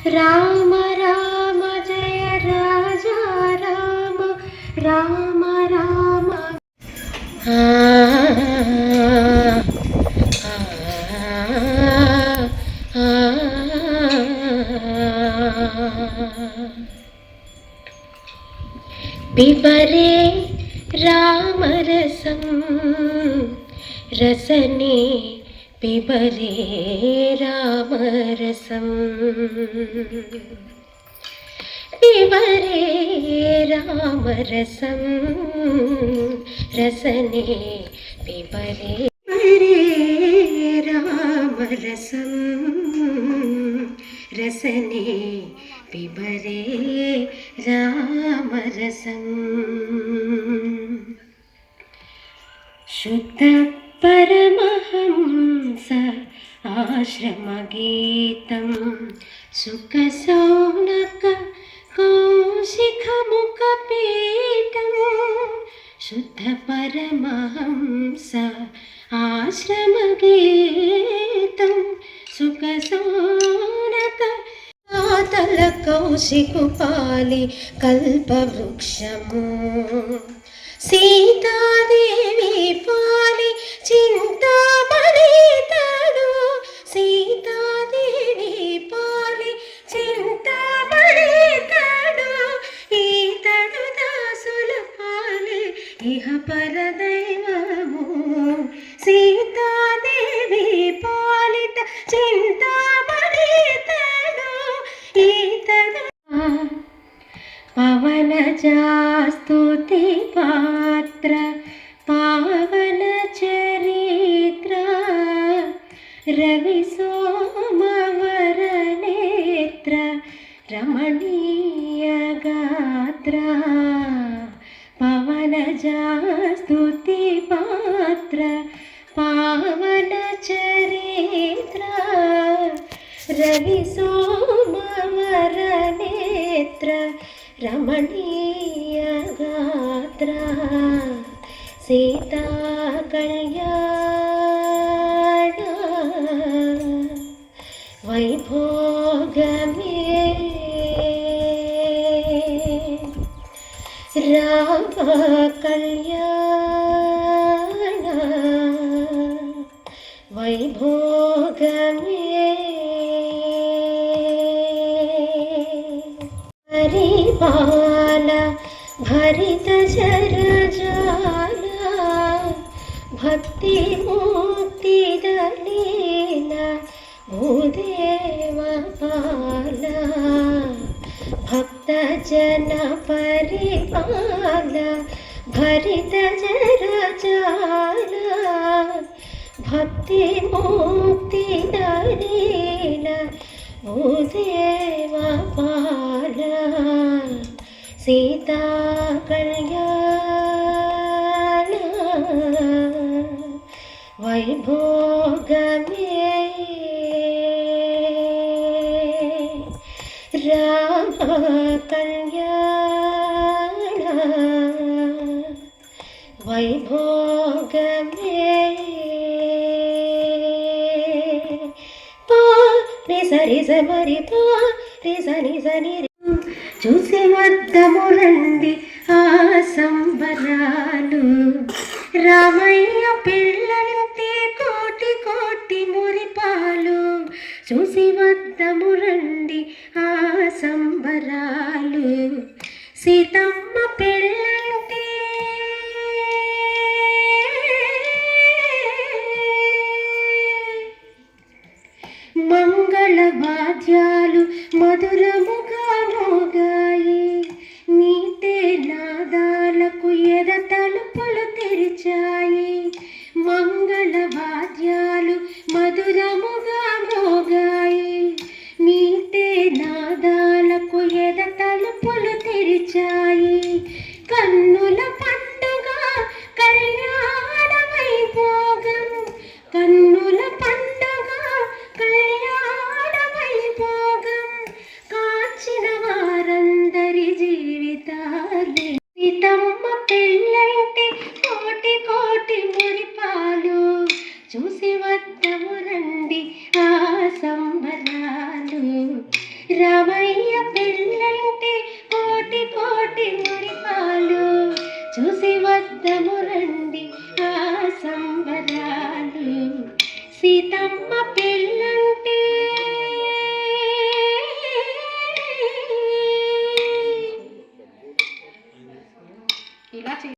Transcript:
రామ రామ జయ రాజా రామ రామ రామ పిబరే రామరసం రసనే పిబరే రామరసం పిబరే రామరసం రసనే పిబరే రామరసం రసనే పిబరే రామరసం శుద్ధ పరమహంస ఆశ్రమగీతం సుఖసౌనక కౌశిఖముఖపీఠం శుద్ధ పరమహంస ఆశ్రమగీతం సుఖసౌనక తల కౌశికుపాలి కల్పవృక్షము సీతాదేవి పాలి చింతామణి తడు సీతాదేవి పాలి చింతామణి తడు ఈతడు దాసుల పాలి ఇహ పరదైవము సీతాదేవి పాలిత చింతామణి తడు ఈతడు పవనజాస్తుతి పాత్ర పావన చరిత్ర రవి సోమవర నేత్ర రమణీయ గాత్ర పవనజాస్తుతి పాత్ర పావన చరిత్ర రవి సోమవర నేత్ర రమణీయ గాత్ర సీతా కళ్యాణ వైభోగమే రామ కళ్యాణ వైభోగమే హరిబాల భరిత జరజాల భక్తి ముక్తి దలీల భూదేవ పాల భక్త జన పరిపాల భరిత జరజాల భక్తి ముక్తి దలీల భూదేవ పాల సీతా కళ్యాణ వైభోగమే రామ కళ్యాణ వైభోగమే సరి సమరి సని సని చూసి వద్దములండి ఆ సంబరాలు రామయ్య పిల్లలింటి కోటి కోటి మురిపాలు చూసి వద్దములండి ఆ సంబరాలు సీతమ్మ పిల్లంటి మంగళ వాద్యాలు మధురముగా మోగాయి నీటే నాదాలకు ఎద తలుపులు తెరిచాయి మంగళ వాద్యాలు మధురముగా మోగాయి నీటే నాదాలకు ఎద తలుపులు తెరిచాయి కన్నుల పండుగ కళ్యాణ వైభోగం కన్నుల పండుగ కళ్యాణ వైభోగం కాచిన వారందరి జీవితాలే సీతమ్మ పెళ్ళంటే కోటి కోటి మురిపాలు చూసి వద్దము రండి రామ